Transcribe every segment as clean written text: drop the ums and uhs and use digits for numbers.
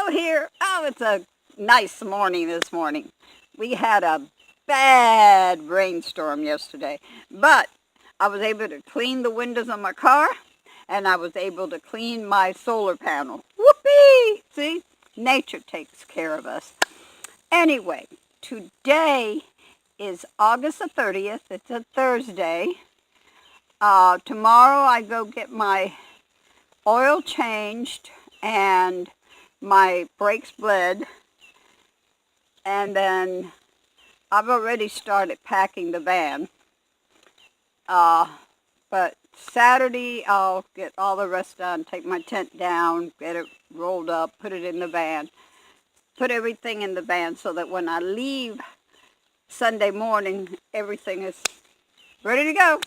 out here. Oh, it's a nice morning this morning. We had a bad rainstorm yesterday, but I was able to clean the windows on my car, and I was able to clean my solar panel. Whoopee! See? Nature takes care of us. Anyway, today is August the 30th. It's a Thursday. Tomorrow I go get my oil changed and my brakes bled, and then I've already started packing the van. But Saturday I'll get all the rest done, take my tent down, get it rolled up, put it in the van, put everything in the van so that when I leave Sunday morning, everything is ready to go.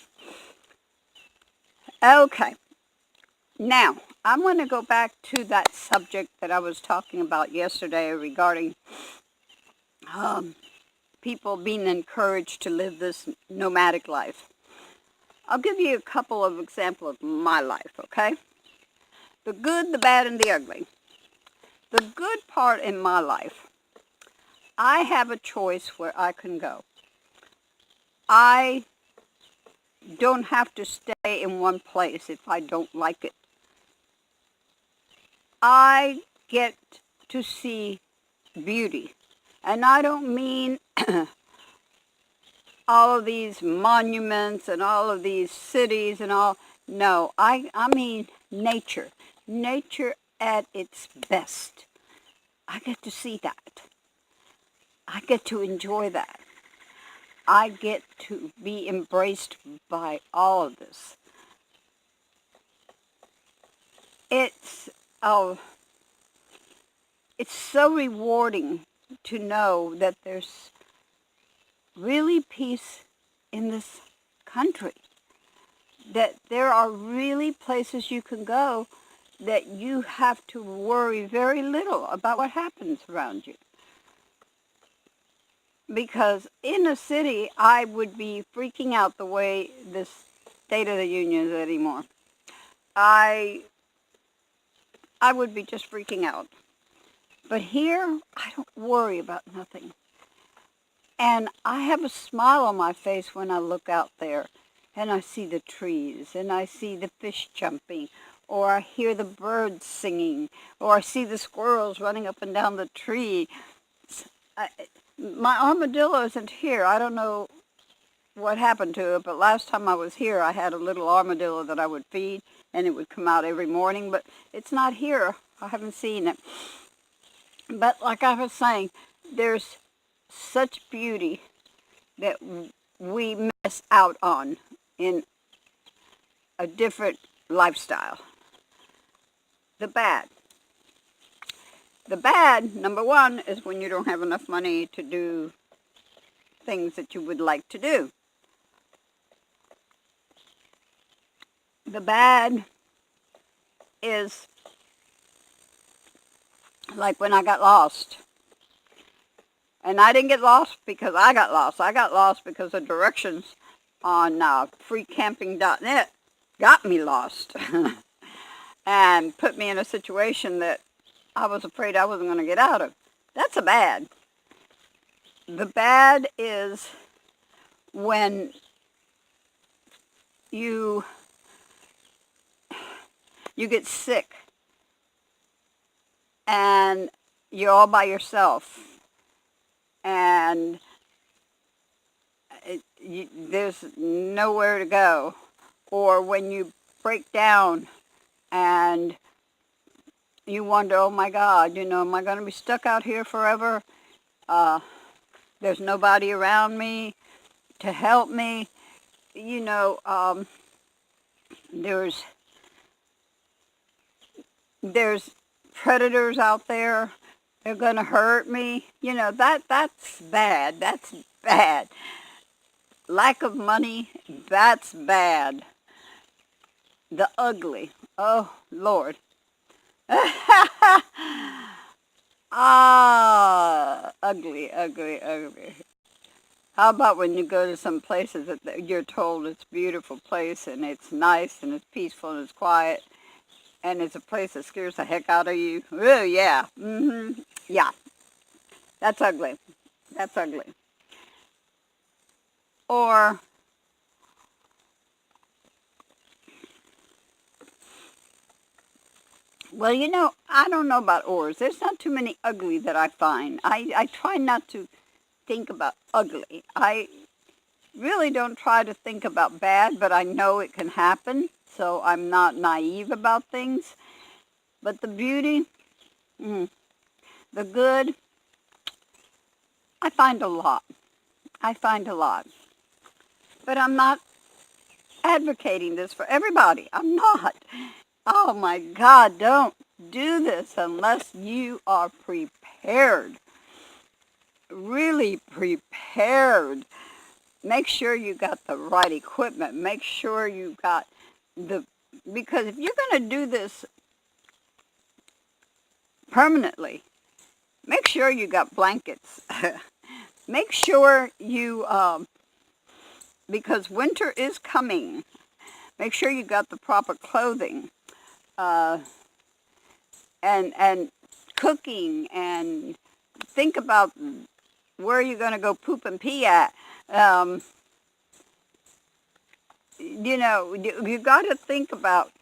Okay, now I'm going to go back to that subject that I was talking about yesterday regarding people being encouraged to live this nomadic life. I'll give you a couple of examples of my life, okay? The good, the bad, and the ugly. The good part in my life, I have a choice where I can go. I don't have to stay in one place if I don't like it. I get to see beauty. And I don't mean all of these monuments and all of these cities and all. No, I mean nature. Nature at its best. I get to see that. I get to enjoy that. I get to be embraced by all of this. It's so rewarding to know that there's really peace in this country. That there are really places you can go that you have to worry very little about what happens around you. Because in a city, I would be freaking out the way this State of the Union is anymore. I would be just freaking out. But here, I don't worry about nothing. And I have a smile on my face when I look out there and I see the trees and I see the fish jumping, or I hear the birds singing, or I see the squirrels running up and down the tree. My armadillo isn't here. I don't know what happened to it, but last time I was here, I had a little armadillo that I would feed, and it would come out every morning, but it's not here. I haven't seen it. But like I was saying, there's such beauty that we miss out on in a different lifestyle. The bad. The bad, number one, is when you don't have enough money to do things that you would like to do. The bad is like when I got lost. And I didn't get lost because I got lost. I got lost because the directions on freecamping.net got me lost and put me in a situation that I was afraid I wasn't going to get out of. That's a bad. The bad is when you get sick and you're all by yourself and there's nowhere to go, or when you break down and you wonder, oh my God, am I going to be stuck out here forever? There's nobody around me to help me. There's predators out there. They're going to hurt me. That's bad. That's bad. Lack of money, that's bad. The ugly. Oh, Lord. Ugly. How about when you go to some places that you're told it's a beautiful place and it's nice and it's peaceful and it's quiet, and it's a place that scares the heck out of you. Oh, yeah. Yeah. That's ugly. That's ugly. Or, well, you know, I don't know about ors. There's not too many ugly that I find. I try not to think about ugly. I really don't try to think about bad, but I know it can happen, so I'm not naive about things. But the beauty, the good, I find a lot. I find a lot. But I'm not advocating this for everybody. I'm not. Oh my God, don't do this unless you are prepared. Really prepared. Make sure you got the right equipment. Make sure you got because if you're going to do this permanently, make sure you got blankets. Make sure you, because winter is coming, make sure you got the proper clothing, and cooking, and think about where you're going to go poop and pee at. You know, you got to think about,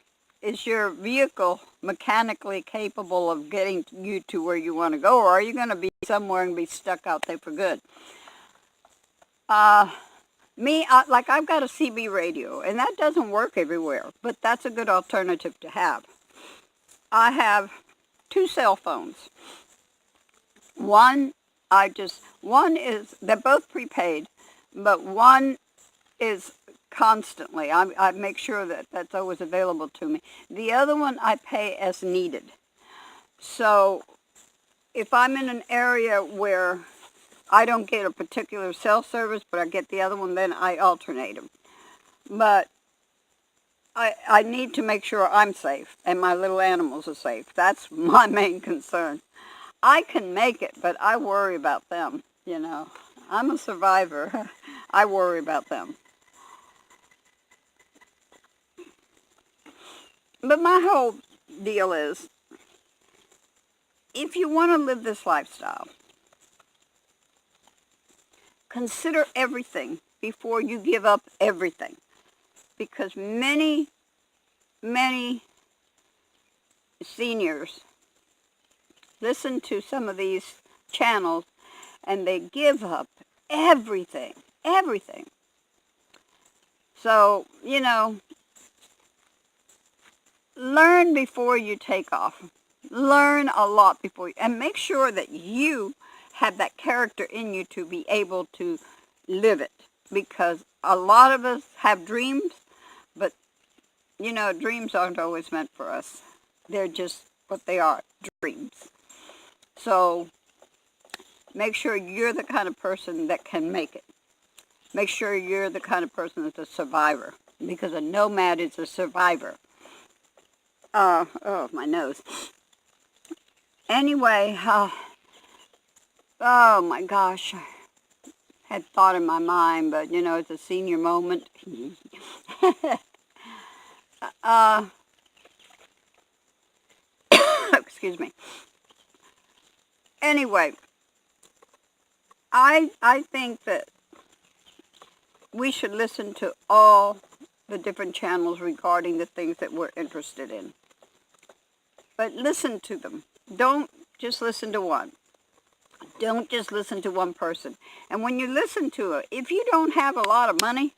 is your vehicle mechanically capable of getting you to where you want to go, or are you going to be somewhere and be stuck out there for good? Like I've got a CB radio, and that doesn't work everywhere, but that's a good alternative to have. I have 2 cell phones. One is, they're both prepaid, but one is constantly. I make sure that that's always available to me. The other one I pay as needed. So if I'm in an area where I don't get a particular cell service, but I get the other one, then I alternate them. But I need to make sure I'm safe and my little animals are safe. That's my main concern. I can make it, but I worry about them, you know. I'm a survivor. I worry about them. But my whole deal is, if you want to live this lifestyle, consider everything before you give up everything. Because many, many seniors listen to some of these channels and they give up everything, everything. So, you know, learn before you take off. Learn a lot before you, and make sure that you have that character in you to be able to live it. Because a lot of us have dreams, but, you know, dreams aren't always meant for us. They're just what they are, dreams. So make sure you're the kind of person that can make it. Make sure you're the kind of person that's a survivor, because a nomad is a survivor. Oh, my nose. Anyway, oh my gosh, I had thought in my mind, but you know, it's a senior moment. Excuse me. Anyway, I think that we should listen to all the different channels regarding the things that we're interested in. But listen to them. Don't just listen to one. Don't just listen to one person. And when you listen to it, if you don't have a lot of money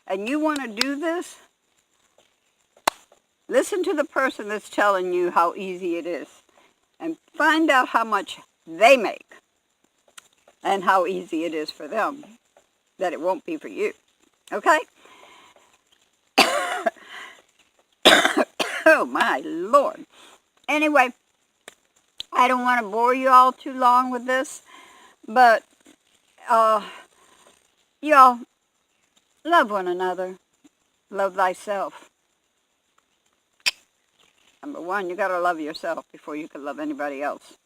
and you want to do this, listen to the person that's telling you how easy it is. And find out how much they make and how easy it is for them, that it won't be for you. Okay? Oh, my Lord. Anyway, I don't want to bore you all too long with this, but y'all, love one another. Love thyself. Number one, you got to love yourself before you can love anybody else.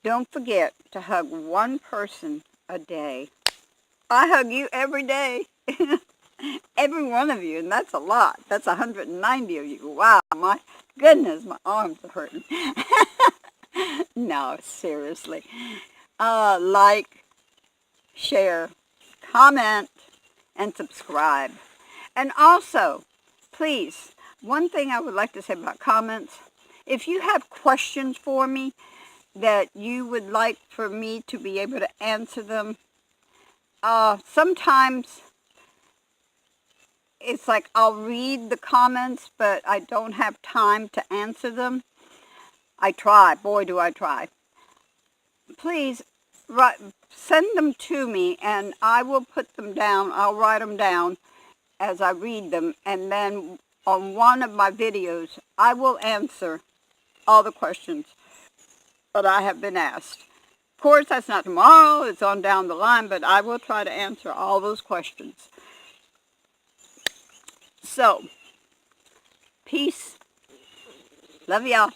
Don't forget to hug one person a day. I hug you every day. Every one of you, and that's a lot. That's 190 of you. Wow, goodness, my arms are hurting. No, seriously. Like, share, comment, and subscribe. And also, please, one thing I would like to say about comments, if you have questions for me that you would like for me to be able to answer them, sometimes it's like I'll read the comments, but I don't have time to answer them. I try. Boy, do I try. Please, send them to me, and I will put them down. I'll write them down as I read them, and then on one of my videos, I will answer all the questions that I have been asked. Of course, that's not tomorrow. It's on down the line, but I will try to answer all those questions. So, peace. Love y'all.